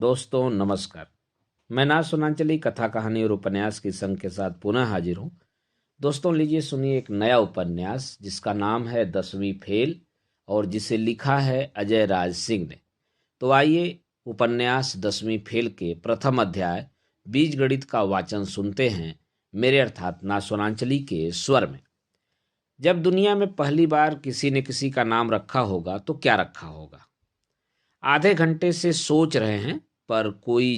दोस्तों नमस्कार। मैं ना सुनांचली कथा कहानी और उपन्यास की संग के साथ पुनः हाजिर हूँ। दोस्तों लीजिए सुनिए एक नया उपन्यास जिसका नाम है 10वीं फेल और जिसे लिखा है अजय राज सिंह ने। तो आइए उपन्यास 10वीं फेल के प्रथम अध्याय बीज गणित का वाचन सुनते हैं मेरे अर्थात ना सुनांचली के स्वर में। जब दुनिया में पहली बार किसी ने किसी का नाम रखा होगा तो क्या रखा होगा? आधे घंटे से सोच रहे हैं पर कोई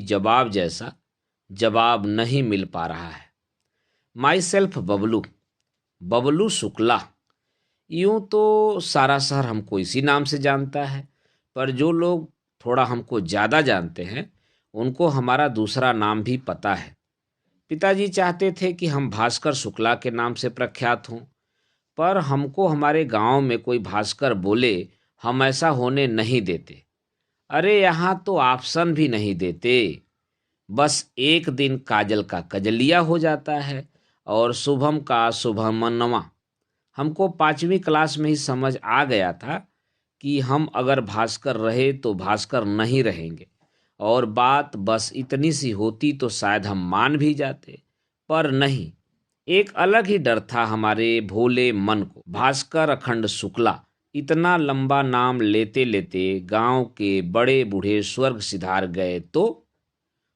जवाब नहीं मिल पा रहा है। My self Bablu, Bablu Shukla. यूं तो सारा शहर हमको इसी नाम से जानता है, पर जो लोग थोड़ा हमको ज़्यादा जानते हैं उनको हमारा दूसरा नाम भी पता है। पिताजी चाहते थे कि हम भास्कर शुक्ला के नाम से प्रख्यात हों, पर हमको हमारे गांव में कोई भास्कर बोले हम ऐसा होने नहीं देते। अरे यहाँ तो ऑप्शन भी नहीं देते। बस एक दिन काजल का कजलिया हो जाता है और शुभम का शुभमनवा। हमको 5वीं क्लास में ही समझ आ गया था कि हम अगर भास्कर रहे तो भास्कर नहीं रहेंगे, और बात बस इतनी सी होती तो शायद हम मान भी जाते। पर नहीं, एक अलग ही डर था हमारे भोले मन को। भास्कर अखंड शुक्ला, इतना लंबा नाम लेते लेते गांव के बड़े बूढ़े स्वर्ग सिधार गए तो?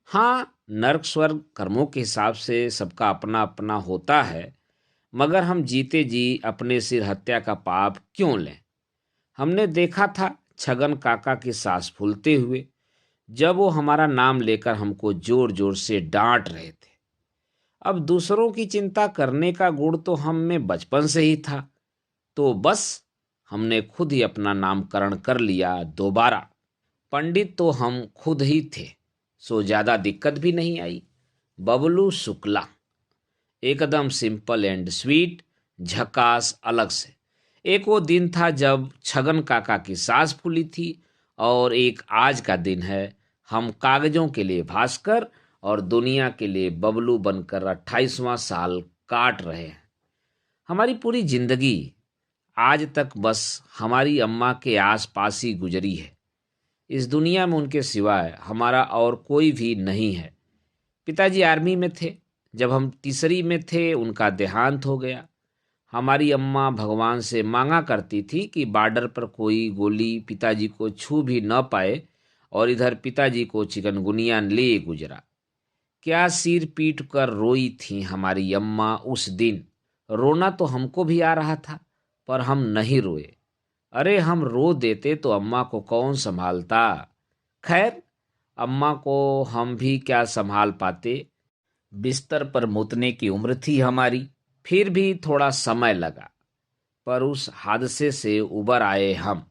हाँ, नर्क स्वर्ग कर्मों के हिसाब से सबका अपना अपना होता है, मगर हम जीते जी अपने सिर हत्या का पाप क्यों लें? हमने देखा था छगन काका की सांस फूलते हुए जब वो हमारा नाम लेकर हमको जोर जोर से डांट रहे थे। अब दूसरों की चिंता करने का गुण तो हम में बचपन से ही था, तो बस हमने खुद ही अपना नामकरण कर लिया दोबारा। पंडित तो हम खुद ही थे, सो ज़्यादा दिक्कत भी नहीं आई। बबलू शुक्ला, एकदम सिंपल एंड स्वीट, झकास अलग से। एक वो दिन था जब छगन काका की सांस फूली थी, और एक आज का दिन है। हम कागजों के लिए भास्कर और दुनिया के लिए बबलू बनकर 28वां साल काट रहे हैं। हमारी पूरी जिंदगी आज तक बस हमारी अम्मा के आसपास ही गुजरी है। इस दुनिया में उनके सिवाय हमारा और कोई भी नहीं है। पिताजी आर्मी में थे, जब हम तीसरी में थे उनका देहांत हो गया। हमारी अम्मा भगवान से मांगा करती थी कि बॉर्डर पर कोई गोली पिताजी को छू भी न पाए, और इधर पिताजी को चिकनगुनिया ले गुजरा। क्या सिर पीट कर रोई थी हमारी अम्मा उस दिन। रोना तो हमको भी आ रहा था, पर हम नहीं रोए। अरे हम रो देते तो अम्मा को कौन संभालता। खैर, अम्मा को हम भी क्या संभाल पाते। बिस्तर पर मुतने की उम्र थी हमारी। फिर भी थोड़ा समय लगा, पर उस हादसे से उबर आए हम।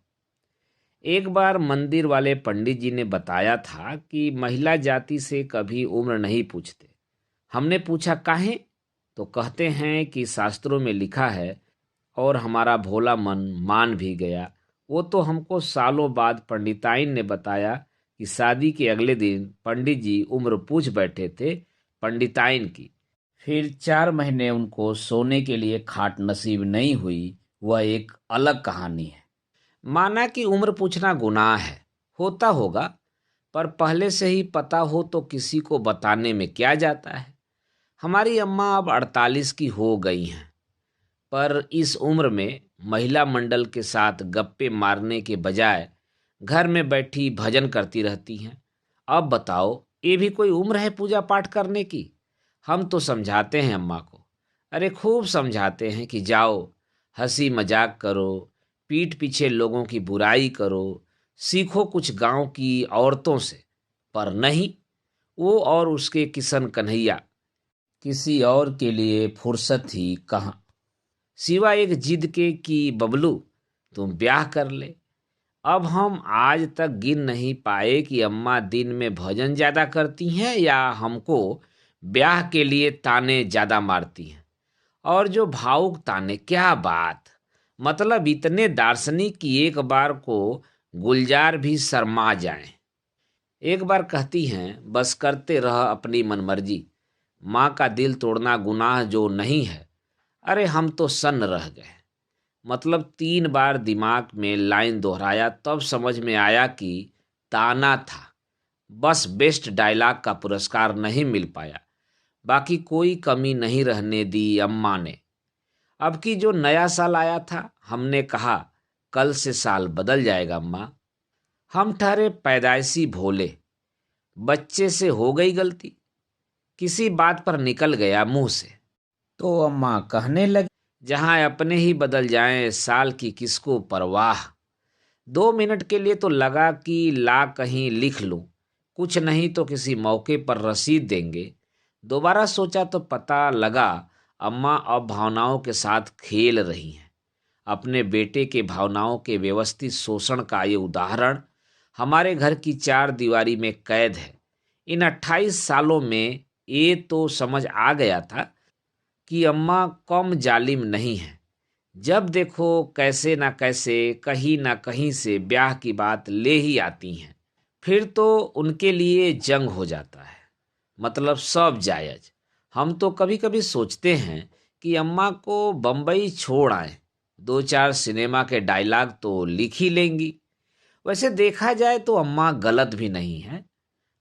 एक बार मंदिर वाले पंडित जी ने बताया था कि महिला जाति से कभी उम्र नहीं पूछते। हमने पूछा काहे, तो कहते हैं कि शास्त्रों में लिखा है, और हमारा भोला मन मान भी गया। वो तो हमको सालों बाद पंडिताइन ने बताया कि शादी के अगले दिन पंडित जी उम्र पूछ बैठे थे पंडिताइन की। फिर 4 महीने उनको सोने के लिए खाट नसीब नहीं हुई, वह एक अलग कहानी है। माना कि उम्र पूछना गुनाह है, होता होगा, पर पहले से ही पता हो तो किसी को बताने में क्या जाता है। हमारी अम्मा अब 48 की हो गई हैं, पर इस उम्र में महिला मंडल के साथ गप्पे मारने के बजाय घर में बैठी भजन करती रहती हैं। अब बताओ, ये भी कोई उम्र है पूजा पाठ करने की? हम तो समझाते हैं अम्मा को, अरे खूब समझाते हैं कि जाओ हंसी मजाक करो, पीठ पीछे लोगों की बुराई करो, सीखो कुछ गांव की औरतों से। पर नहीं, वो और उसके किशन कन्हैया किसी और के लिए फुर्सत ही कहाँ, सिवाय एक जिद के कि बबलू तुम ब्याह कर ले। अब हम आज तक गिन नहीं पाए कि अम्मा दिन में भजन ज्यादा करती हैं या हमको ब्याह के लिए ताने ज्यादा मारती हैं। और जो भावुक ताने, क्या बात, मतलब इतने दार्शनिक कि एक बार को गुलजार भी शर्मा जाएं। एक बार कहती हैं बस करते रह अपनी मनमर्जी, माँ का दिल तोड़ना गुनाह जो नहीं है। अरे हम तो सन्न रह गए। मतलब 3 बार दिमाग में लाइन दोहराया तब समझ में आया कि ताना था। बस बेस्ट डायलॉग का पुरस्कार नहीं मिल पाया। बाकी कोई कमी नहीं रहने दी अम्मा ने। अब की जो नया साल आया था, हमने कहा कल से साल बदल जाएगा अम्मा। हम ठहरे पैदाइशी भोले। बच्चे से हो गई गलती, किसी बात पर निकल गया मुंह से। तो अम्मा कहने लगी, जहां अपने ही बदल जाएं साल की किसको परवाह। 2 मिनट के लिए तो लगा कि ला कहीं लिख लूं, कुछ नहीं तो किसी मौके पर रसीद देंगे। दोबारा सोचा तो पता लगा अम्मा अब भावनाओं के साथ खेल रही हैं। अपने बेटे के भावनाओं के व्यवस्थित शोषण का ये उदाहरण हमारे घर की 4 दीवारी में कैद है। इन 28 सालों में ये तो समझ आ गया था कि अम्मा कम जालिम नहीं है। जब देखो कैसे ना कैसे, कहीं ना कहीं से ब्याह की बात ले ही आती हैं। फिर तो उनके लिए जंग हो जाता है, मतलब सब जायज। हम तो कभी कभी सोचते हैं कि अम्मा को बम्बई छोड़ आए, 2-4 सिनेमा के डायलॉग तो लिख ही लेंगी। वैसे देखा जाए तो अम्मा गलत भी नहीं है।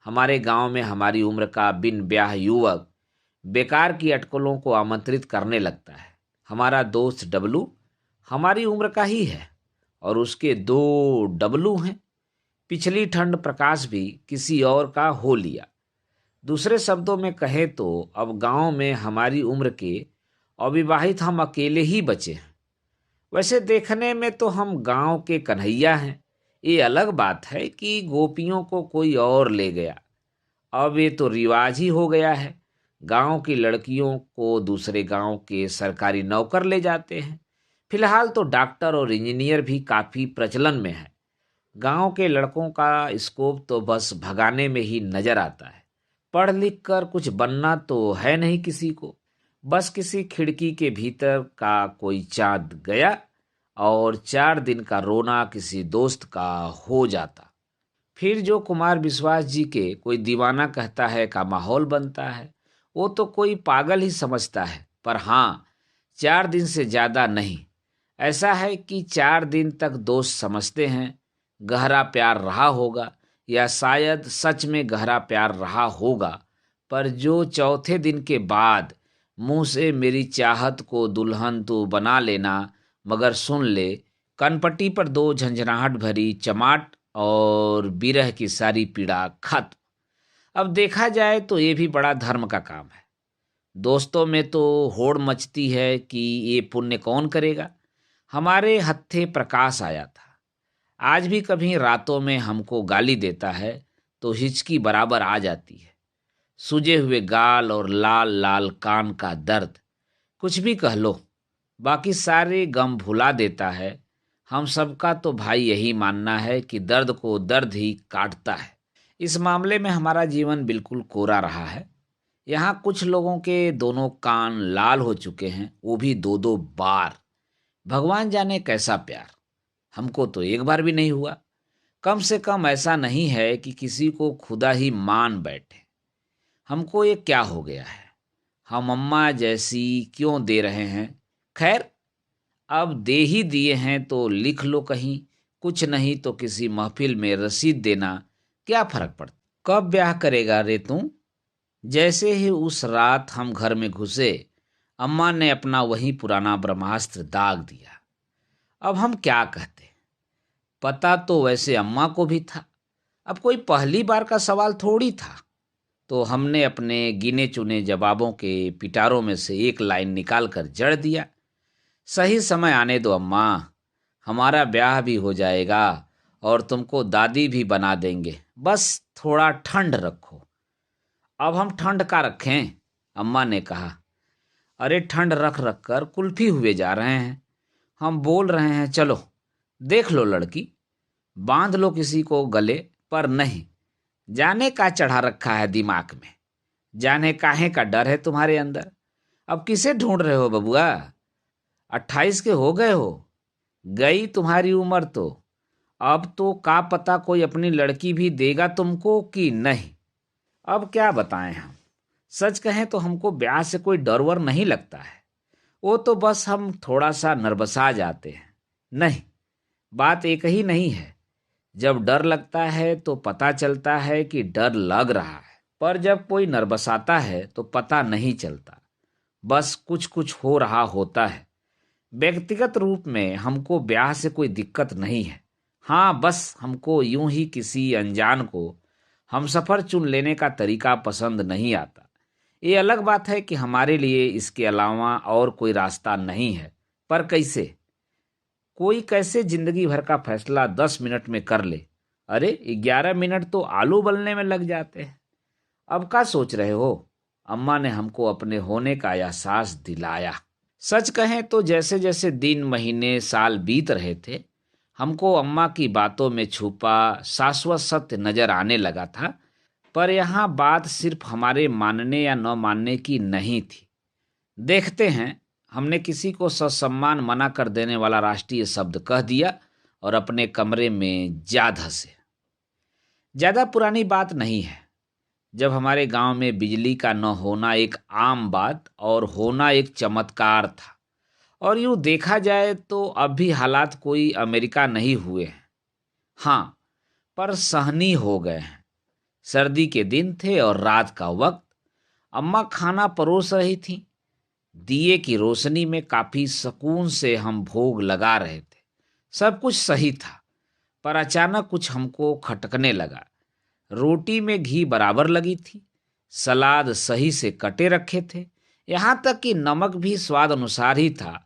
हमारे गांव में हमारी उम्र का बिन ब्याह युवक बेकार की अटकलों को आमंत्रित करने लगता है। हमारा दोस्त डबलू हमारी उम्र का ही है और उसके 2 डबलू हैं। पिछली ठंड प्रकाश भी किसी और का हो लिया। दूसरे शब्दों में कहें तो अब गांव में हमारी उम्र के अविवाहित हम अकेले ही बचे हैं। वैसे देखने में तो हम गांव के कन्हैया हैं। ये अलग बात है कि गोपियों को कोई और ले गया। अब ये तो रिवाज ही हो गया है। गांव की लड़कियों को दूसरे गांव के सरकारी नौकर ले जाते हैं। फिलहाल तो डॉक्टर और इंजीनियर भी काफ़ी प्रचलन में है। गांव के लड़कों का स्कोप तो बस भगाने में ही नजर आता है। पढ़ लिख कर कुछ बनना तो है नहीं किसी को। बस किसी खिड़की के भीतर का कोई चांद गया और 4 दिन का रोना किसी दोस्त का हो जाता। फिर जो कुमार विश्वास जी के कोई दीवाना कहता है का माहौल बनता है, वो तो कोई पागल ही समझता है। पर हाँ, 4 दिन से ज़्यादा नहीं। ऐसा है कि 4 दिन तक दोस्त समझते हैं गहरा प्यार रहा होगा, या शायद सच में गहरा प्यार रहा होगा। पर जो चौथे दिन के बाद मुंह से मेरी चाहत को दुल्हन तू बना लेना, मगर सुन ले, कनपट्टी पर 2 झंझनाहट भरी चमाट और विरह की सारी पीड़ा खत्म। अब देखा जाए तो ये भी बड़ा धर्म का काम है। दोस्तों में तो होड़ मचती है कि ये पुण्य कौन करेगा। हमारे हत्थे प्रकाश आया था। आज भी कभी रातों में हमको गाली देता है तो हिचकी बराबर आ जाती है। सूजे हुए गाल और लाल लाल कान का दर्द, कुछ भी कह लो, बाकी सारे गम भुला देता है। हम सबका तो भाई यही मानना है कि दर्द को दर्द ही काटता है। इस मामले में हमारा जीवन बिल्कुल कोरा रहा है। यहाँ कुछ लोगों के दोनों कान लाल हो चुके हैं, वो भी 2-2 बार। भगवान जाने कैसा प्यार। हमको तो एक बार भी नहीं हुआ। कम से कम ऐसा नहीं है कि किसी को खुदा ही मान बैठे। हमको ये क्या हो गया है, हम अम्मा जैसी क्यों दे रहे हैं। खैर, अब दे ही दिए हैं तो लिख लो कहीं। कुछ नहीं तो किसी महफिल में रसीद देना, क्या फर्क पड़ता। कब ब्याह करेगा रे तू। जैसे ही उस रात हम घर में घुसे, अम्मा ने अपना वही पुराना ब्रह्मास्त्र दाग दिया। अब हम क्या कहते। पता तो वैसे अम्मा को भी था। अब कोई पहली बार का सवाल थोड़ी था। तो हमने अपने गिने चुने जवाबों के पिटारों में से एक लाइन निकाल कर जड़ दिया। सही समय आने दो अम्मा, हमारा ब्याह भी हो जाएगा और तुमको दादी भी बना देंगे। बस थोड़ा ठंड रखो। अब हम ठंड का रखें, अम्मा ने कहा। अरे ठंड रख रख कर कुल्फी हुए जा रहे हैं। हम बोल रहे हैं चलो देख लो लड़की, बांध लो किसी को गले। पर नहीं, जाने का चढ़ा रखा है दिमाग में। जाने काहे का डर है तुम्हारे अंदर। अब किसे ढूंढ रहे हो बबुआ। 28 के हो गए हो, गई तुम्हारी उम्र तो। अब तो का पता कोई अपनी लड़की भी देगा तुमको कि नहीं। अब क्या बताएं हम। सच कहें तो हमको ब्याह से कोई डर वर नहीं लगता है। वो तो बस हम थोड़ा सा नर्वसा जाते हैं। नहीं, बात एक ही नहीं है। जब डर लगता है तो पता चलता है कि डर लग रहा है, पर जब कोई नर्वसाता है तो पता नहीं चलता, बस कुछ कुछ हो रहा होता है। व्यक्तिगत रूप में हमको ब्याह से कोई दिक्कत नहीं है। हाँ, बस हमको यूं ही किसी अनजान को हमसफर चुन लेने का तरीका पसंद नहीं आता। ये अलग बात है कि हमारे लिए इसके अलावा और कोई रास्ता नहीं है। पर कैसे? कोई कैसे जिंदगी भर का फैसला 10 मिनट में कर ले? अरे 11 मिनट तो आलू उबलने में लग जाते हैं। अब क्या सोच रहे हो? अम्मा ने हमको अपने होने का एहसास दिलाया। सच कहें तो जैसे जैसे दिन महीने साल बीत रहे थे, हमको अम्मा की बातों में छुपा शाश्वत सत्य नजर आने लगा था। पर यहाँ बात सिर्फ हमारे मानने या न मानने की नहीं थी। देखते हैं, हमने किसी को ससम्मान मना कर देने वाला राष्ट्रीय शब्द कह दिया और अपने कमरे में जा धंसे। ज्यादा पुरानी बात नहीं है, जब हमारे गांव में बिजली का न होना एक आम बात और होना एक चमत्कार था। और यूं देखा जाए तो अब भी हालात कोई अमेरिका नहीं हुए हैं। हाँ, पर सहनीय हो गए हैं। सर्दी के दिन थे और रात का वक्त। अम्मा खाना परोस रही थी। दिए की रोशनी में काफी सुकून से हम भोग लगा रहे थे। सब कुछ सही था, पर अचानक कुछ हमको खटकने लगा। रोटी में घी बराबर लगी थी, सलाद सही से कटे रखे थे, यहाँ तक कि नमक भी स्वाद अनुसार ही था।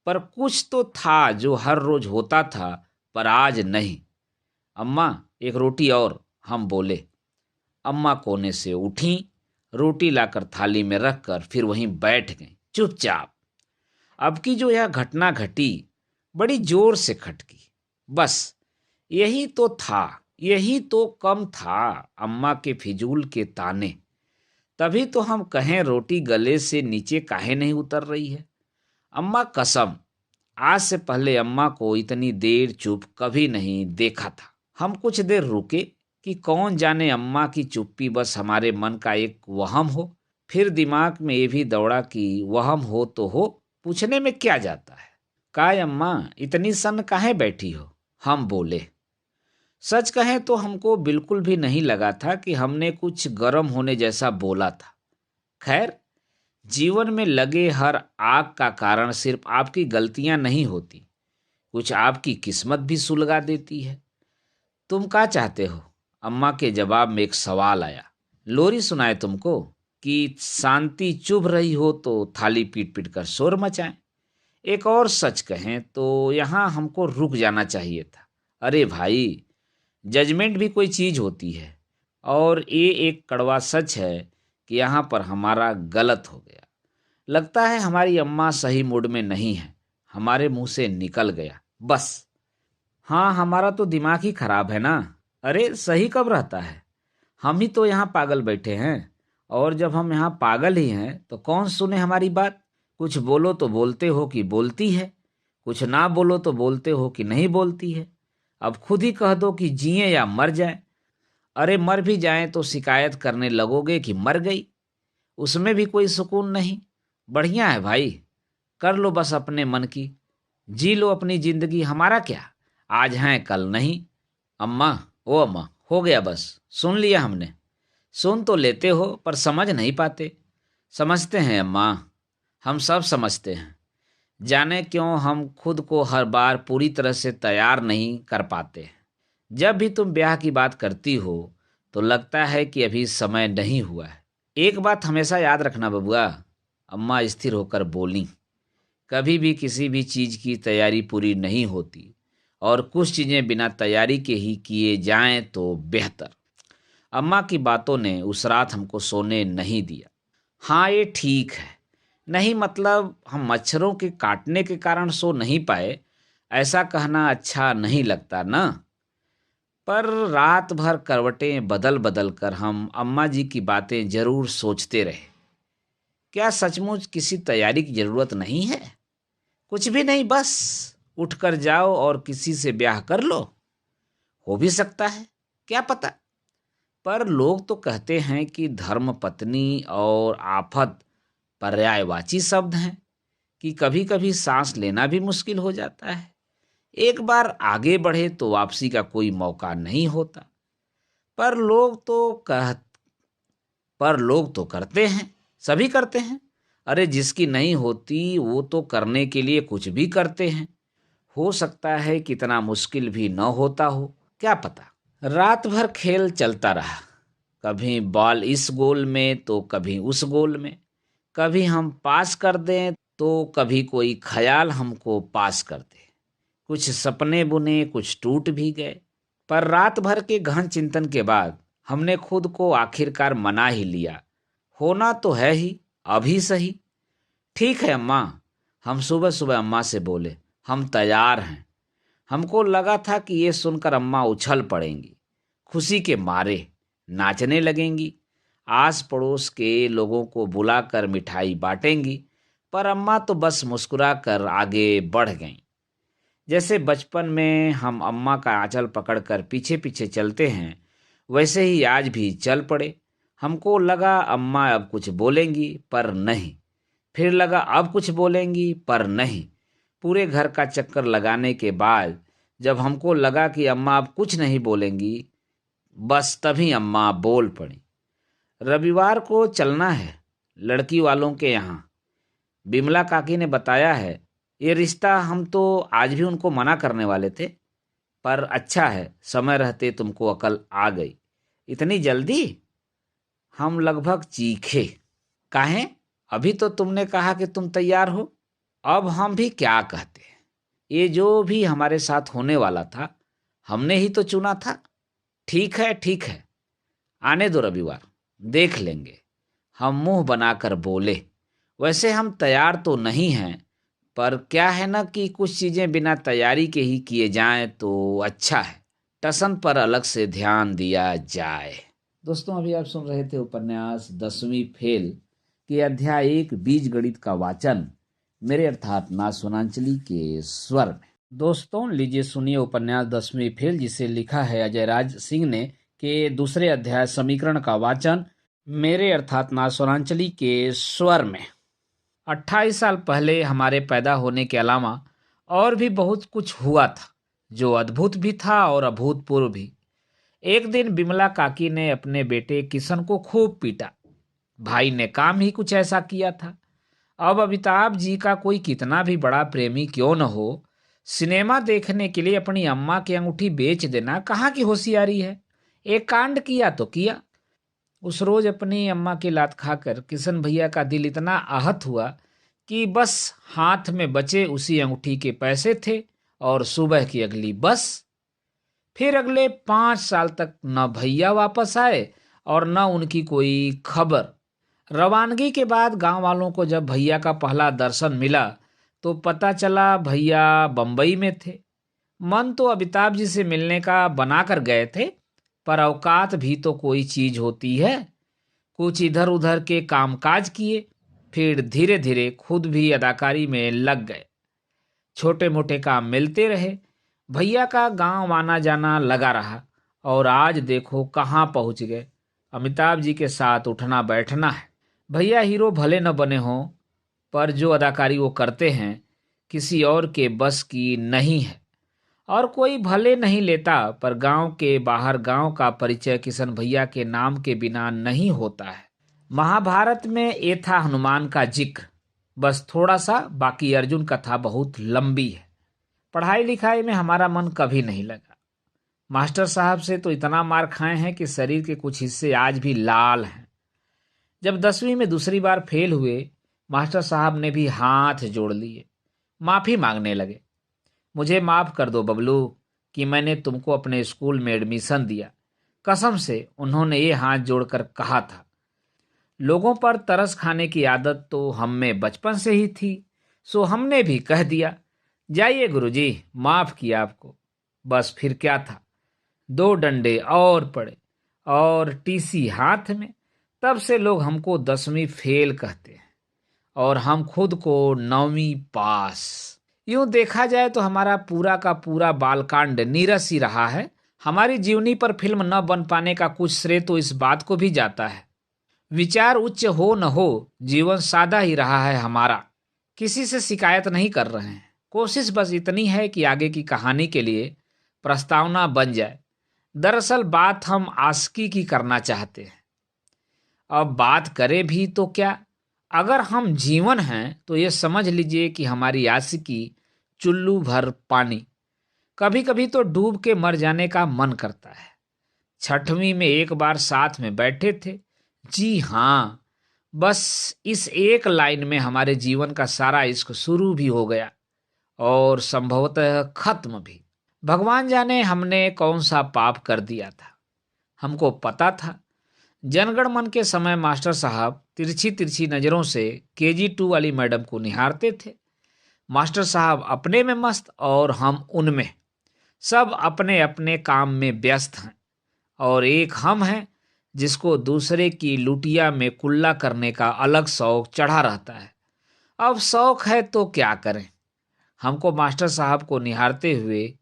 पर कुछ तो था जो हर रोज होता था, पर आज नहीं। अम्मा, एक रोटी और, हम बोले। अम्मा कोने से उठी, रोटी लाकर थाली में रखकर फिर वहीं बैठ गईं चुपचाप। अब की जो यह घटना घटी, बड़ी जोर से खटकी। बस यही तो था, यही तो कम था, अम्मा के फिजूल के ताने। तभी तो हम कहें रोटी गले से नीचे काहे नहीं उतर रही है। अम्मा कसम, आज से पहले अम्मा को इतनी देर चुप कभी नहीं देखा था। हम कुछ देर रुके कि कौन जाने अम्मा की चुप्पी बस हमारे मन का एक वहम हो। फिर दिमाग में ये भी दौड़ा कि वहम हो तो हो, पूछने में क्या जाता है। काय अम्मा, इतनी सन काहे बैठी हो? हम बोले। सच कहें तो हमको बिल्कुल भी नहीं लगा था कि हमने कुछ गर्म होने जैसा बोला था। खैर, जीवन में लगे हर आग का कारण सिर्फ आपकी गलतियां नहीं होती, कुछ आपकी किस्मत भी सुलगा देती है। तुम क्या चाहते हो? अम्मा के जवाब में एक सवाल आया। लोरी सुनाए तुमको कि शांति चुभ रही हो तो थाली पीट पीट कर शोर मचाएं। एक और सच कहें तो यहाँ हमको रुक जाना चाहिए था। अरे भाई, जजमेंट भी कोई चीज होती है। और ये एक कड़वा सच है कि यहाँ पर हमारा गलत हो गया। लगता है हमारी अम्मा सही मूड में नहीं है, हमारे मुंह से निकल गया बस। हाँ, हमारा तो दिमाग ही खराब है ना। अरे सही कब रहता है? हम ही तो यहाँ पागल बैठे हैं। और जब हम यहाँ पागल ही हैं तो कौन सुने हमारी बात? कुछ बोलो तो बोलते हो कि बोलती है, कुछ ना बोलो तो बोलते हो कि नहीं बोलती है। अब खुद ही कह दो कि जिए या मर जाए। अरे मर भी जाएं तो शिकायत करने लगोगे कि मर गई, उसमें भी कोई सुकून नहीं। बढ़िया है भाई, कर लो बस अपने मन की, जी लो अपनी जिंदगी, हमारा क्या, आज हैं कल नहीं। अम्मा, ओ अम्मा, हो गया बस, सुन लिया हमने। सुन तो लेते हो पर समझ नहीं पाते। समझते हैं अम्मा, हम सब समझते हैं। जाने क्यों हम खुद को हर बार पूरी तरह से तैयार नहीं कर पाते। जब भी तुम ब्याह की बात करती हो तो लगता है कि अभी समय नहीं हुआ है। एक बात हमेशा याद रखना बबुआ, अम्मा स्थिर होकर बोली। कभी भी किसी भी चीज की तैयारी पूरी नहीं होती, और कुछ चीजें बिना तैयारी के ही किए जाएं तो बेहतर। अम्मा की बातों ने उस रात हमको सोने नहीं दिया। हाँ, ये ठीक है, नहीं मतलब हम मच्छरों के काटने के कारण सो नहीं पाए, ऐसा कहना अच्छा नहीं लगता ना। पर रात भर करवटें बदल बदल कर हम अम्मा जी की बातें जरूर सोचते रहे। क्या सचमुच किसी तैयारी की जरूरत नहीं है? कुछ भी नहीं, बस उठकर जाओ और किसी से ब्याह कर लो। हो भी सकता है, क्या पता। पर लोग तो कहते हैं कि धर्म पत्नी और आफत पर्यायवाची शब्द हैं, कि कभी कभी सांस लेना भी मुश्किल हो जाता है। एक बार आगे बढ़े तो वापसी का कोई मौका नहीं होता। पर लोग तो कह पर लोग तो करते हैं, सभी करते हैं। अरे जिसकी नहीं होती वो तो करने के लिए कुछ भी करते हैं। हो सकता है कितना मुश्किल भी न होता हो, क्या पता। रात भर खेल चलता रहा। कभी बॉल इस गोल में तो कभी उस गोल में। कभी हम पास कर दें तो कभी कोई ख्याल हमको पास कर दे। कुछ सपने बुने, कुछ टूट भी गए। पर रात भर के गहन चिंतन के बाद हमने खुद को आखिरकार मना ही लिया। होना तो है ही, अभी सही। ठीक है अम्मा। हम सुबह सुबह अम्मा से बोले, हम तैयार हैं। हमको लगा था कि ये सुनकर अम्मा उछल पड़ेंगी, खुशी के मारे नाचने लगेंगी, आस पड़ोस के लोगों को बुलाकर मिठाई बांटेंगी। पर अम्मा तो बस मुस्कुरा कर आगे बढ़ गईं। जैसे बचपन में हम अम्मा का आंचल पकड़कर पीछे पीछे चलते हैं, वैसे ही आज भी चल पड़े। हमको लगा अम्मा अब कुछ बोलेंगी, पर नहीं। फिर लगा अब कुछ बोलेंगी, पर नहीं। पूरे घर का चक्कर लगाने के बाद जब हमको लगा कि अम्मा अब कुछ नहीं बोलेंगी, बस तभी अम्मा बोल पड़ी। रविवार को चलना है लड़की वालों के यहाँ। बिमला काकी ने बताया है। ये रिश्ता हम तो आज भी उनको मना करने वाले थे, पर अच्छा है समय रहते तुमको अकल आ गई। इतनी जल्दी? हम लगभग चीखे। काहे? अभी तो तुमने कहा कि तुम तैयार हो। अब हम भी क्या कहते हैं। ये जो भी हमारे साथ होने वाला था, हमने ही तो चुना था। ठीक है ठीक है, आने दो रविवार, देख लेंगे। हम मुंह बनाकर बोले। वैसे हम तैयार तो नहीं हैं, पर क्या है ना कि कुछ चीजें बिना तैयारी के ही किए जाएं तो अच्छा है। टसन पर अलग से ध्यान दिया जाए। दोस्तों, अभी आप सुन रहे थे उपन्यास 10वीं फेल के अध्याय 1 बीज गणित का वाचन मेरे अर्थात ना सोनांचली के स्वर में। दोस्तों, लीजिए सुनिए उपन्यास 10वीं फेल, जिसे लिखा है अजय राज सिंह ने, के दूसरे अध्याय समीकरण का वाचन मेरे अर्थात ना सोनांचली के स्वर में। 28 साल पहले हमारे पैदा होने के अलावा और भी बहुत कुछ हुआ था, जो अद्भुत भी था और अभूतपूर्व भी। एक दिन बिमला काकी ने अपने बेटे किशन को खूब पीटा। भाई ने काम ही कुछ ऐसा किया था। अब अमिताभ जी का कोई कितना भी बड़ा प्रेमी क्यों न हो, सिनेमा देखने के लिए अपनी अम्मा की अंगूठी बेच देना कहाँ की होशियारी है। एक कांड किया तो किया। उस रोज अपनी अम्मा की लात खाकर किशन भैया का दिल इतना आहत हुआ कि बस हाथ में बचे उसी अंगूठी के पैसे थे और सुबह की अगली बस। फिर अगले 5 साल तक न भैया वापस आए और न उनकी कोई खबर। रवानगी के बाद गांव वालों को जब भैया का पहला दर्शन मिला तो पता चला भैया बंबई में थे। मन तो अमिताभ जी से मिलने का बनाकर गए थे, पर औकात भी तो कोई चीज होती है। कुछ इधर उधर के कामकाज किए, फिर धीरे धीरे खुद भी अदाकारी में लग गए। छोटे मोटे काम मिलते रहे। भैया का गांव आना जाना लगा रहा और आज देखो कहाँ पहुंच गए। अमिताभ जी के साथ उठना बैठना है। भैया हीरो भले न बने हों, पर जो अदाकारी वो करते हैं किसी और के बस की नहीं है। और कोई भले नहीं लेता, पर गांव के बाहर गांव का परिचय किशन भैया के नाम के बिना नहीं होता है। महाभारत में ये था हनुमान का जिक्र, बस थोड़ा सा। बाकी अर्जुन कथा बहुत लंबी है। पढ़ाई लिखाई में हमारा मन कभी नहीं लगा। मास्टर साहब से तो इतना मार खाए हैं कि शरीर के कुछ हिस्से आज भी लाल हैं। जब 10वीं में दूसरी बार फेल हुए, मास्टर साहब ने भी हाथ जोड़ लिए, माफी मांगने लगे। मुझे माफ कर दो बबलू कि मैंने तुमको अपने स्कूल में एडमिशन दिया। कसम से उन्होंने ये हाथ जोड़कर कहा था। लोगों पर तरस खाने की आदत तो हम में बचपन से ही थी, सो हमने भी कह दिया, जाइए गुरुजी, माफ किया आपको। बस फिर क्या था, 2 डंडे और पड़े और टीसी हाथ में। तब से लोग हमको 10वीं फेल कहते हैं और हम खुद को 9वीं पास। यूं देखा जाए तो हमारा पूरा का पूरा बालकांड नीरस ही रहा है। हमारी जीवनी पर फिल्म न बन पाने का कुछ श्रेय तो इस बात को भी जाता है। विचार उच्च हो न हो, जीवन सादा ही रहा है हमारा। किसी से शिकायत नहीं कर रहे हैं। कोशिश बस इतनी है कि आगे की कहानी के लिए प्रस्तावना बन जाए। दरअसल बात हम आशिकी की करना चाहते हैं। अब बात करें भी तो क्या, अगर हम जीवन हैं तो ये समझ लीजिए कि हमारी आशिकी चुल्लू भर पानी। कभी कभी तो डूब के मर जाने का मन करता है। छठवीं में एक बार साथ में बैठे थे। जी हाँ, बस इस एक लाइन में हमारे जीवन का सारा इश्क शुरू भी हो गया और संभवतः खत्म भी। भगवान जाने हमने कौन सा पाप कर दिया था। हमको पता था। जनगण मन के समय मास्टर साहब तिरछी तिरछी नज़रों से KG 2 वाली मैडम को निहारते थे। मास्टर साहब अपने में मस्त और हम उनमें। सब अपने अपने काम में व्यस्त हैं और एक हम हैं जिसको दूसरे की लुटिया में कुल्ला करने का अलग शौक चढ़ा रहता है। अब शौक है तो क्या करें। हमको मास्टर साहब को निहारते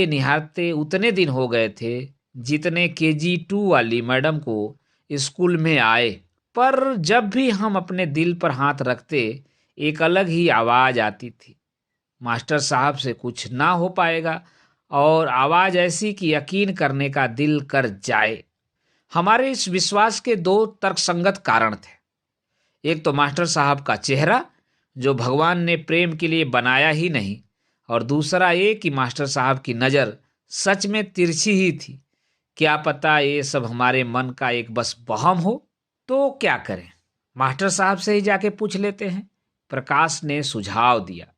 निहारते उतने दिन हो गए थे जितने KG 2 वाली मैडम को स्कूल में आए। पर जब भी हम अपने दिल पर हाथ रखते एक अलग ही आवाज़ आती थी, मास्टर साहब से कुछ ना हो पाएगा। और आवाज़ ऐसी कि यकीन करने का दिल कर जाए। हमारे इस विश्वास के दो तर्कसंगत कारण थे। एक तो मास्टर साहब का चेहरा जो भगवान ने प्रेम के लिए बनाया ही नहीं, और दूसरा ये कि मास्टर साहब की नज़र सच में तिरछी ही थी। क्या पता ये सब हमारे मन का एक बस वहम हो। तो क्या करें, मास्टर साहब से ही जाके पूछ लेते हैं, प्रकाश ने सुझाव दिया।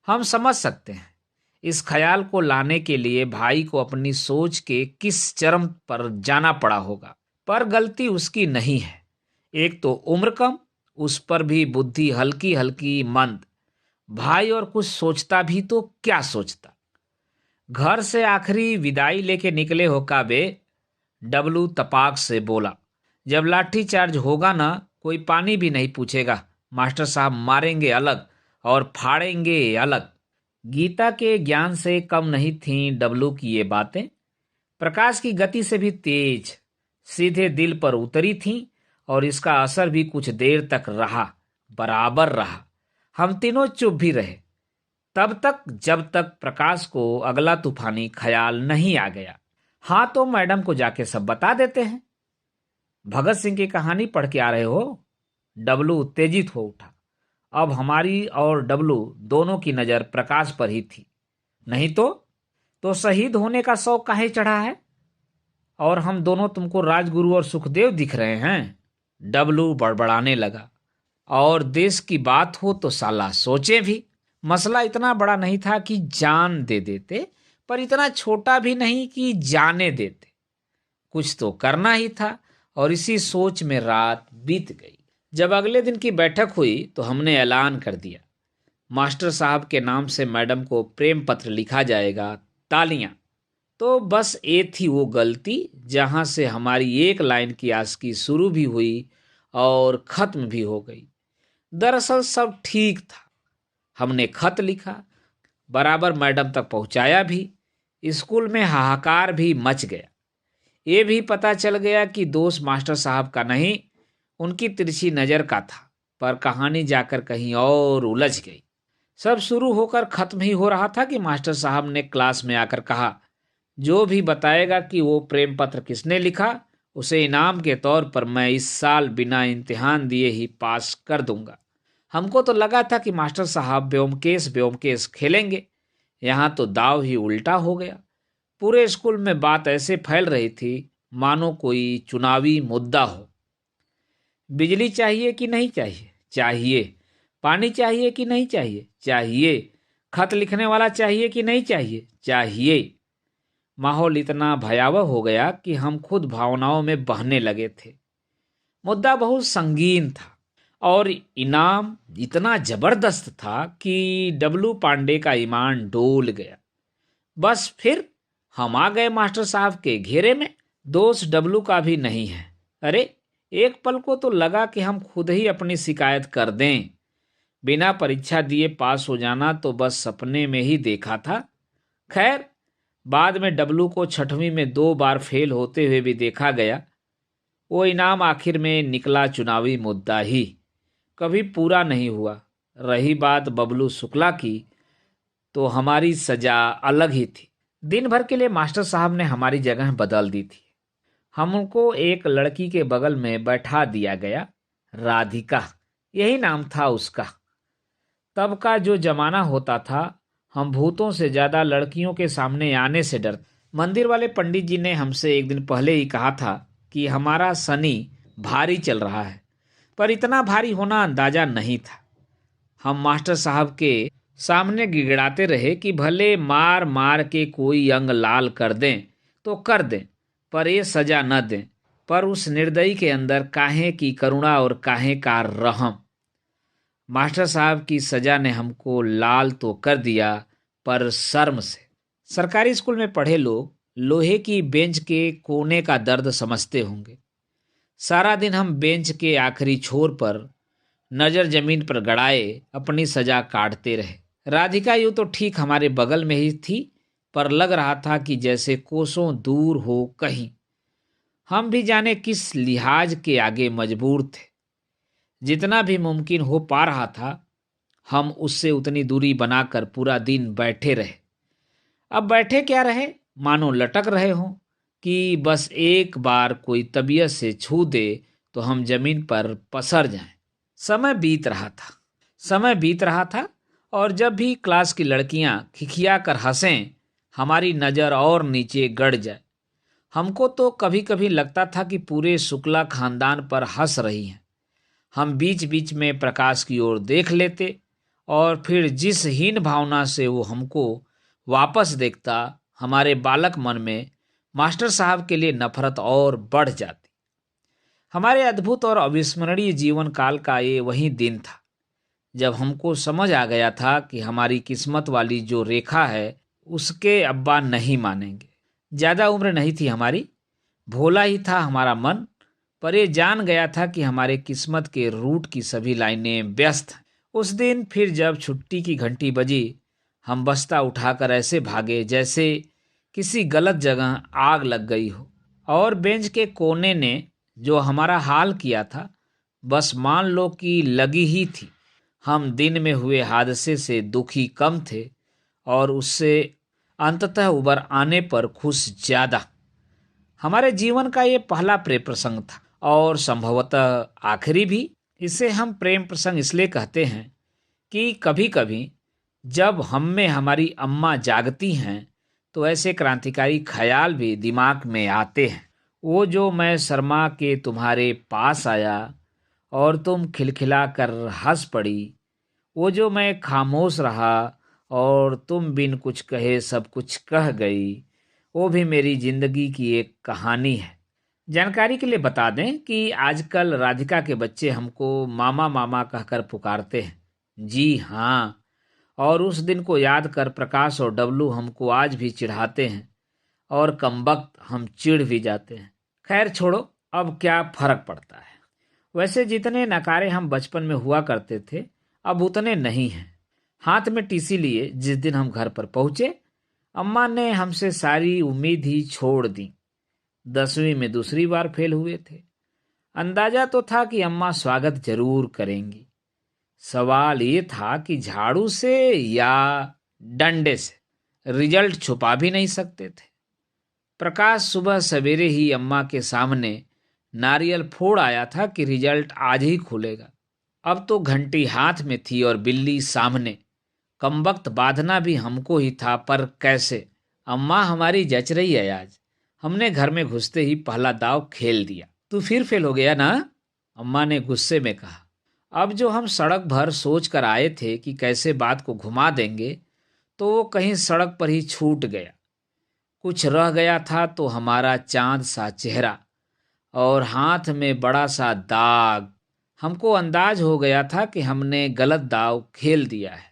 हम समझ सकते हैं इस ख्याल को लाने के लिए भाई को अपनी सोच के किस चरम पर जाना पड़ा होगा, पर गलती उसकी नहीं है। एक तो उम्र कम, उस पर भी बुद्धि हल्की हल्की मंद। भाई और कुछ सोचता भी तो क्या सोचता। घर से आखिरी विदाई लेके निकले हो काबे, डब्लू तपाक से बोला। जब लाठी चार्ज होगा ना, कोई पानी भी नहीं पूछेगा। मास्टर साहब मारेंगे अलग और फाड़ेंगे अलग। गीता के ज्ञान से कम नहीं थीं डब्लू की ये बातें। प्रकाश की गति से भी तेज, सीधे दिल पर उतरी थीं और इसका असर भी कुछ देर तक रहा, बराबर रहा। हम तीनों चुप भी रहे तब तक जब तक प्रकाश को अगला तूफानी ख्याल नहीं आ गया। हाँ तो मैडम को जाके सब बता देते हैं। भगत सिंह की कहानी पढ़ के आ रहे हो? डब्लू उत्तेजित हो उठा। अब हमारी और डब्लू दोनों की नज़र प्रकाश पर ही थी। नहीं तो शहीद होने का शौक काहे चढ़ा है? और हम दोनों तुमको राजगुरु और सुखदेव दिख रहे हैं? डब्लू बड़बड़ाने लगा। और देश की बात हो तो साला सोचे भी। मसला इतना बड़ा नहीं था कि जान दे देते, पर इतना छोटा भी नहीं कि जाने देते। कुछ तो करना ही था और इसी सोच में रात बीत गई। जब अगले दिन की बैठक हुई तो हमने ऐलान कर दिया, मास्टर साहब के नाम से मैडम को प्रेम पत्र लिखा जाएगा। तालियां। तो बस ये थी वो गलती जहां से हमारी एक लाइन की आशिकी शुरू भी हुई और ख़त्म भी हो गई। दरअसल सब ठीक था। हमने खत लिखा, बराबर मैडम तक पहुंचाया भी। स्कूल में हाहाकार भी मच गया। ये भी पता चल गया कि दोष मास्टर साहब का नहीं, उनकी तिरछी नज़र का था। पर कहानी जाकर कहीं और उलझ गई। सब शुरू होकर ख़त्म ही हो रहा था कि मास्टर साहब ने क्लास में आकर कहा, जो भी बताएगा कि वो प्रेम पत्र किसने लिखा, उसे इनाम के तौर पर मैं इस साल बिना इम्तिहान दिए ही पास कर दूंगा। हमको तो लगा था कि मास्टर साहब ब्योमकेश खेलेंगे। यहाँ तो दाव ही उल्टा हो गया। पूरे स्कूल में बात ऐसे फैल रही थी मानो कोई चुनावी मुद्दा हो। बिजली चाहिए कि नहीं चाहिए? चाहिए। पानी चाहिए कि नहीं चाहिए? चाहिए। खत लिखने वाला चाहिए कि नहीं चाहिए? चाहिए। माहौल इतना भयावह हो गया कि हम खुद भावनाओं में बहने लगे थे। मुद्दा बहुत संगीन था और इनाम इतना जबरदस्त था कि डब्लू पांडे का ईमान डोल गया। बस फिर हम आ गए मास्टर साहब के घेरे में। दोष डब्लू का भी नहीं है। अरे एक पल को तो लगा कि हम खुद ही अपनी शिकायत कर दें। बिना परीक्षा दिए पास हो जाना तो बस सपने में ही देखा था। खैर, बाद में डब्लू को छठवीं में 2 बार फेल होते हुए भी देखा गया। वो इनाम आखिर में निकला चुनावी मुद्दा ही, कभी पूरा नहीं हुआ। रही बात बबलू शुक्ला की, तो हमारी सजा अलग ही थी। दिन भर के लिए मास्टर साहब ने हमारी जगह बदल दी थी। हमको एक लड़की के बगल में बैठा दिया गया। राधिका, यही नाम था उसका। तब का जो जमाना होता था, हम भूतों से ज्यादा लड़कियों के सामने आने से डरते। मंदिर वाले पंडित जी ने हमसे एक दिन पहले ही कहा था कि हमारा शनि भारी चल रहा है, पर इतना भारी होना अंदाजा नहीं था। हम मास्टर साहब के सामने गिड़गिड़ाते रहे कि भले मार मार के कोई अंग लाल कर दें तो कर दें, पर ये सजा न दें। पर उस निर्दयी के अंदर काहे की करुणा और काहे का रहम। मास्टर साहब की सजा ने हमको लाल तो कर दिया, पर शर्म से। सरकारी स्कूल में पढ़े लोग लोहे की बेंच के कोने का दर्द समझते होंगे। सारा दिन हम बेंच के आखिरी छोर पर नजर जमीन पर गड़ाए अपनी सजा काटते रहे। राधिका यूं तो ठीक हमारे बगल में ही थी, पर लग रहा था कि जैसे कोसों दूर हो कहीं। हम भी जाने किस लिहाज के आगे मजबूर थे। जितना भी मुमकिन हो पा रहा था, हम उससे उतनी दूरी बनाकर पूरा दिन बैठे रहे। अब बैठे क्या रहे, मानो लटक रहे हों कि बस एक बार कोई तबीयत से छू दे तो हम जमीन पर पसर जाएं। समय बीत रहा था, समय बीत रहा था, और जब भी क्लास की लड़कियां खिखिया कर हंसें, हमारी नज़र और नीचे गड़ जाए। हमको तो कभी कभी लगता था कि पूरे शुक्ला खानदान पर हंस रही हैं। हम बीच बीच में प्रकाश की ओर देख लेते, और फिर जिस हीन भावना से वो हमको वापस देखता, हमारे बालक मन में मास्टर साहब के लिए नफरत और बढ़ जाती। हमारे अद्भुत और अविस्मरणीय जीवन काल का ये वही दिन था जब हमको समझ आ गया था कि हमारी किस्मत वाली जो रेखा है उसके अब्बा नहीं मानेंगे। ज़्यादा उम्र नहीं थी हमारी, भोला ही था हमारा मन, पर ये जान गया था कि हमारे किस्मत के रूट की सभी लाइनें व्यस्त हैं। उस दिन फिर जब छुट्टी की घंटी बजी, हम बस्ता उठाकर ऐसे भागे जैसे किसी गलत जगह आग लग गई हो। और बेंच के कोने ने जो हमारा हाल किया था, बस मान लो कि लगी ही थी। हम दिन में हुए हादसे से दुखी कम थे, और उससे अंततः उबर आने पर खुश ज्यादा। हमारे जीवन का ये पहला प्रेम प्रसंग था, और संभवतः आखिरी भी। इसे हम प्रेम प्रसंग इसलिए कहते हैं कि कभी कभी जब हम में हमारी अम्मा जागती हैं, तो ऐसे क्रांतिकारी ख्याल भी दिमाग में आते हैं। वो जो मैं शर्मा के तुम्हारे पास आया और तुम खिलखिला कर हंस पड़ी, वो जो मैं खामोश रहा और तुम बिन कुछ कहे सब कुछ कह गई, वो भी मेरी जिंदगी की एक कहानी है। जानकारी के लिए बता दें कि आजकल राधिका के बच्चे हमको मामा मामा कहकर पुकारते हैं। जी हाँ, और उस दिन को याद कर प्रकाश और डब्लू हमको आज भी चिढ़ाते हैं, और कमबख्त हम चिढ़ भी जाते हैं। खैर छोड़ो, अब क्या फर्क पड़ता है। वैसे जितने नकारे हम बचपन में हुआ करते थे, अब उतने नहीं हैं। हाथ में टीसी लिए जिस दिन हम घर पर पहुंचे, अम्मा ने हमसे सारी उम्मीद ही छोड़ दी। 10वीं में दूसरी बार फेल हुए थे। अंदाजा तो था कि अम्मा स्वागत जरूर करेंगी। सवाल ये था कि झाड़ू से या डंडे से। रिजल्ट छुपा भी नहीं सकते थे। प्रकाश सुबह सवेरे ही अम्मा के सामने नारियल फोड़ आया था कि रिजल्ट आज ही खुलेगा। अब तो घंटी हाथ में थी और बिल्ली सामने। कमबख्त बांधना भी हमको ही था, पर कैसे। अम्मा हमारी जच रही है आज। हमने घर में घुसते ही पहला दाव खेल दिया। तू फिर फेल हो गया ना, अम्मा ने गुस्से में कहा। अब जो हम सड़क भर सोच कर आए थे कि कैसे बात को घुमा देंगे, तो वो कहीं सड़क पर ही छूट गया। कुछ रह गया था तो हमारा चांद सा चेहरा और हाथ में बड़ा सा दाग। हमको अंदाज हो गया था कि हमने गलत दाव खेल दिया है।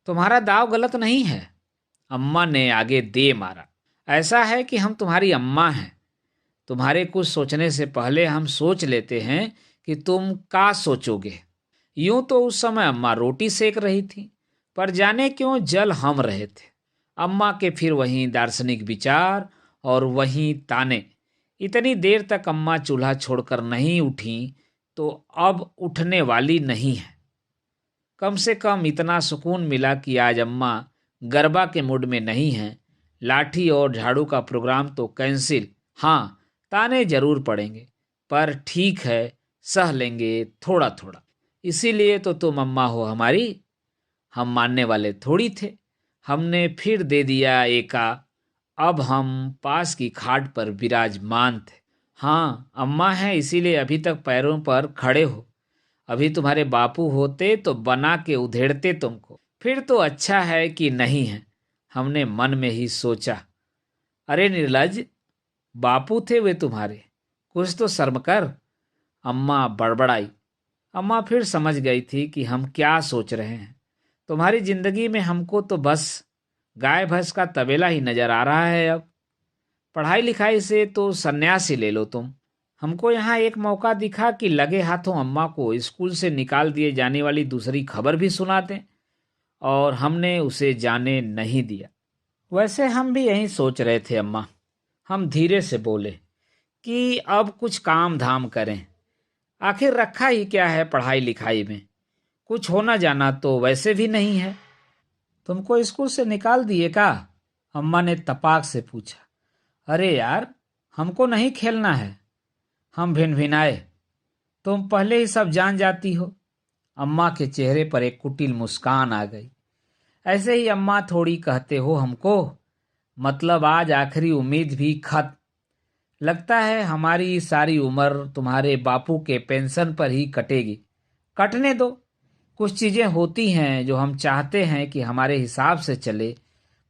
तुम्हारा दाव गलत नहीं है, अम्मा ने आगे दे मारा। ऐसा है कि हम तुम्हारी अम्मा हैं। तुम्हारे कुछ सोचने से पहले हम सोच लेते हैं कि तुम क्या सोचोगे। यूं तो उस समय अम्मा रोटी सेक रही थी, पर जाने क्यों जल हम रहे थे। अम्मा के फिर वहीं दार्शनिक विचार और वहीं ताने। इतनी देर तक अम्मा चूल्हा छोड़कर नहीं उठी, तो अब उठने वाली नहीं है। कम से कम इतना सुकून मिला कि आज अम्मा गरबा के मूड में नहीं हैं। लाठी और झाड़ू का प्रोग्राम तो कैंसिल। हाँ, ताने जरूर पड़ेंगे, पर ठीक है, सह लेंगे थोड़ा थोड़ा। इसीलिए तो तुम अम्मा हो हमारी। हम मानने वाले थोड़ी थे। हमने फिर दे दिया एका। अब हम पास की खाट पर विराजमान थे। हाँ, अम्मा है इसीलिए अभी तक पैरों पर खड़े हो। अभी तुम्हारे बापू होते तो बना के उधेड़ते तुमको। फिर तो अच्छा है कि नहीं है, हमने मन में ही सोचा। अरे निर्लज, बापू थे वे तुम्हारे, कुछ तो शर्म कर। अम्मा बड़बड़ाई। अम्मा फिर समझ गई थी कि हम क्या सोच रहे हैं। तुम्हारी जिंदगी में हमको तो बस गाय भैंस का तबेला ही नजर आ रहा है अब। पढ़ाई लिखाई से तो सन्यास ही ले लो तुम। हमको यहाँ एक मौका दिखा कि लगे हाथों अम्मा को स्कूल से निकाल दिए जाने वाली दूसरी खबर भी सुना दें, और हमने उसे जाने नहीं दिया। वैसे हम भी यही सोच रहे थे अम्मा। हम धीरे से बोले कि अब कुछ काम धाम करें। आखिर रखा ही क्या है पढ़ाई लिखाई में, कुछ होना जाना तो वैसे भी नहीं है। तुमको स्कूल से निकाल दिए का? अम्मा ने तपाक से पूछा। अरे यार, हमको नहीं खेलना है। हम भिनभिनाए। तुम पहले ही सब जान जाती हो। अम्मा के चेहरे पर एक कुटिल मुस्कान आ गई। ऐसे ही अम्मा थोड़ी कहते हो हमको। मतलब आज आखिरी उम्मीद भी खत्म। लगता है हमारी सारी उम्र तुम्हारे बापू के पेंशन पर ही कटेगी। कटने दो। कुछ चीजें होती हैं जो हम चाहते हैं कि हमारे हिसाब से चले,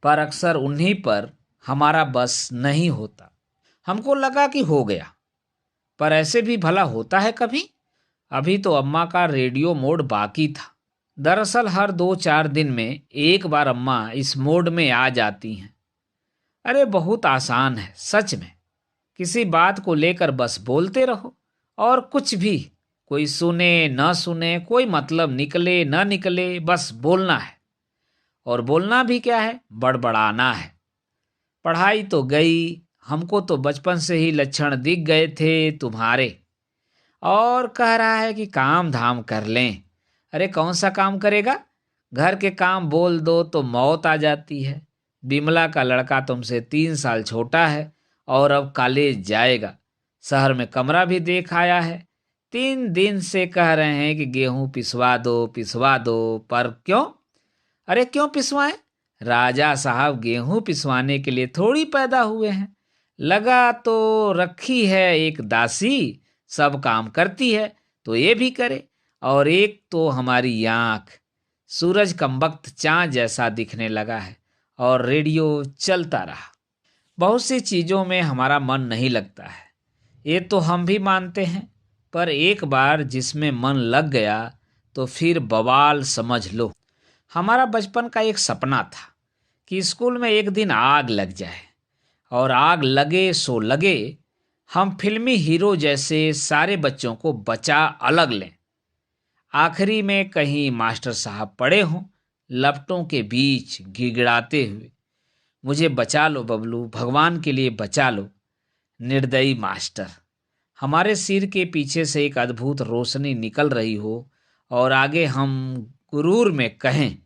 पर अक्सर उन्हीं पर हमारा बस नहीं होता। हमको लगा कि हो गया, पर ऐसे भी भला होता है कभी? अभी तो अम्मा का रेडियो मोड बाकी था। दरअसल हर 2-4 दिन में एक बार अम्मा इस मोड में आ जाती हैं। अरे बहुत आसान है सच में। किसी बात को लेकर बस बोलते रहो, और कुछ भी, कोई सुने न सुने, कोई मतलब निकले न निकले, बस बोलना है। और बोलना भी क्या है, बड़बड़ाना है। पढ़ाई तो गई, हमको तो बचपन से ही लक्षण दिख गए थे तुम्हारे। और कह रहा है कि काम धाम कर लें। अरे कौन सा काम करेगा? घर के काम बोल दो तो मौत आ जाती है। बिमला का लड़का तुमसे 3 साल छोटा है और अब कॉलेज जाएगा। शहर में कमरा भी देख आया है। 3 दिन से कह रहे हैं कि गेहूं पिसवा दो पिसवा दो, पर क्यों? अरे क्यों पिसवाएं? राजा साहब गेहूं पिसवाने के लिए थोड़ी पैदा हुए हैं। लगा तो रखी है एक दासी, सब काम करती है तो ये भी करे। और एक तो हमारी आंख, सूरज कमबख्त चांद जैसा दिखने लगा है। और रेडियो चलता रहा। बहुत सी चीज़ों में हमारा मन नहीं लगता है, ये तो हम भी मानते हैं। पर एक बार जिसमें मन लग गया तो फिर बवाल समझ लो। हमारा बचपन का एक सपना था कि स्कूल में एक दिन आग लग जाए, और आग लगे सो लगे, हम फिल्मी हीरो जैसे सारे बच्चों को बचा अलग लें। आखिरी में कहीं मास्टर साहब पड़े हों लपटों के बीच गिड़गिड़ाते हुए, मुझे बचा लो बबलू, भगवान के लिए बचा लो। निर्दयी मास्टर। हमारे सिर के पीछे से एक अद्भुत रोशनी निकल रही हो, और आगे हम गुरूर में कहें,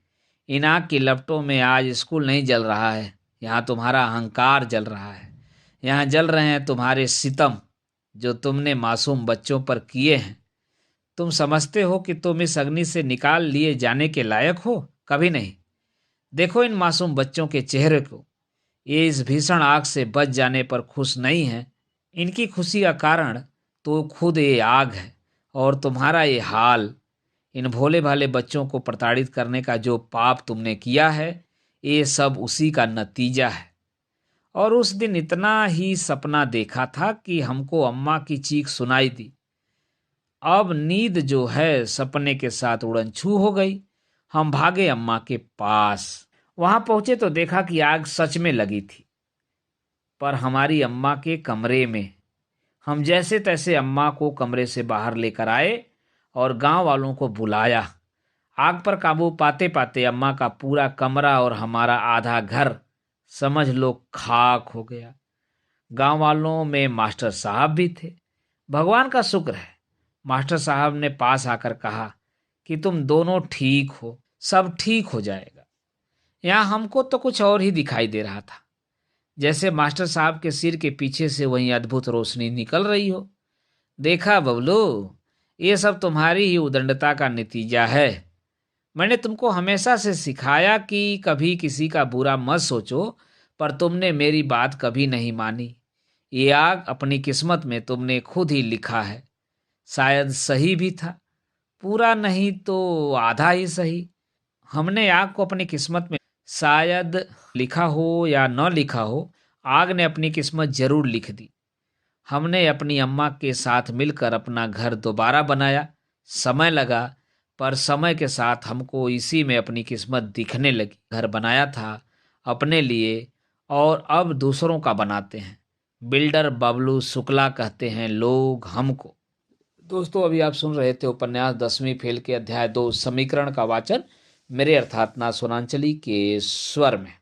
इन आग की लपटों में आज स्कूल नहीं जल रहा है, यहाँ तुम्हारा अहंकार जल रहा है। यहाँ जल रहे हैं तुम्हारे सितम, जो तुमने मासूम बच्चों पर किए हैं। तुम समझते हो कि तुम इस अग्नि से निकाल लिए जाने के लायक हो? कभी नहीं। देखो इन मासूम बच्चों के चेहरे को। ये इस भीषण आग से बच जाने पर खुश नहीं हैं। इनकी खुशी का कारण तो खुद ये आग है। और तुम्हारा ये हाल, इन भोले भाले बच्चों को प्रताड़ित करने का जो पाप तुमने किया है, ये सब उसी का नतीजा है। और उस दिन इतना ही सपना देखा था कि हमको अम्मा की चीख सुनाई दी। अब नींद जो है सपने के साथ उड़न छू हो गई। हम भागे अम्मा के पास। वहां पहुंचे तो देखा कि आग सच में लगी थी, पर हमारी अम्मा के कमरे में। हम जैसे तैसे अम्मा को कमरे से बाहर लेकर आए और गांव वालों को बुलाया। आग पर काबू पाते पाते अम्मा का पूरा कमरा और हमारा आधा घर समझ लो खाक हो गया। गांव वालों में मास्टर साहब भी थे। भगवान का शुक्र है, मास्टर साहब ने पास आकर कहा कि तुम दोनों ठीक हो, सब ठीक हो जाएगा। यहाँ हमको तो कुछ और ही दिखाई दे रहा था, जैसे मास्टर साहब के सिर के पीछे से वही अद्भुत रोशनी निकल रही हो। देखा बबलू, ये सब तुम्हारी ही उदंडता का नतीजा है। मैंने तुमको हमेशा से सिखाया कि कभी किसी का बुरा मत सोचो, पर तुमने मेरी बात कभी नहीं मानी। ये आग अपनी किस्मत में तुमने खुद ही लिखा है। शायद सही भी था, पूरा नहीं तो आधा ही सही। हमने आग को अपनी किस्मत में शायद लिखा हो या न लिखा हो, आग ने अपनी किस्मत जरूर लिख दी। हमने अपनी अम्मा के साथ मिलकर अपना घर दोबारा बनाया। समय लगा, पर समय के साथ हमको इसी में अपनी किस्मत दिखने लगी। घर बनाया था अपने लिए और अब दूसरों का बनाते हैं। बिल्डर बबलू शुक्ला कहते हैं लोग हमको। दोस्तों, अभी आप सुन रहे थे उपन्यास 10वीं फेल के अध्याय 2 समीकरण का वाचन मेरे अर्थात ना सोनांचली के स्वर में।